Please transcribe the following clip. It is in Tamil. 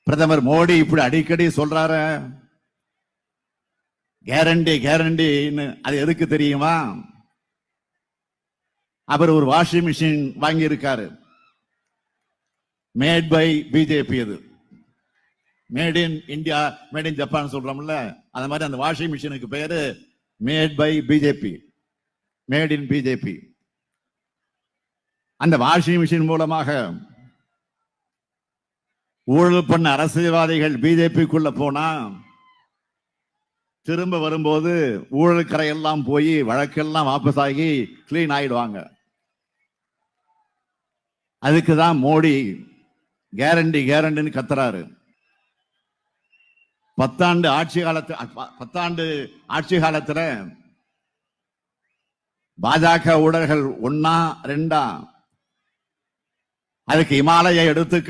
பிரதமர் மோடி இப்படி அடிக்கடி சொல்றாரு கேரண்டி கேரண்டின்னு, அது எதுக்கு தெரியுமா? அவர் ஒரு வாஷிங் மிஷின் வாங்கி இருக்காரு, மேட் பை பிஜேபி. அது made in India, made in Japan சொல்றோம்ல, அந்த மாதிரி அந்த வாஷிங் மிஷினுக்கு பேரு made by BJP, made in BJP. அந்த வாஷிங் மிஷின் மூலமாக ஊழல் பண்ண அரசியல்வாதிகள் பிஜேபிக்குள்ள போனா திரும்ப வரும்போது ஊழல் கரையெல்லாம் போய் வழக்கெல்லாம் வாபஸ் ஆகி கிளீன் ஆயிடுவாங்க. அதுக்குதான் மோடி கேரண்டி கேரண்டின்னு கத்துறாரு. 10 ஆண்டு ஆட்சி காலத்துல பாஜக ஊழல்கள் 1 2 அதுக்கு இமாலய எடுத்துக்க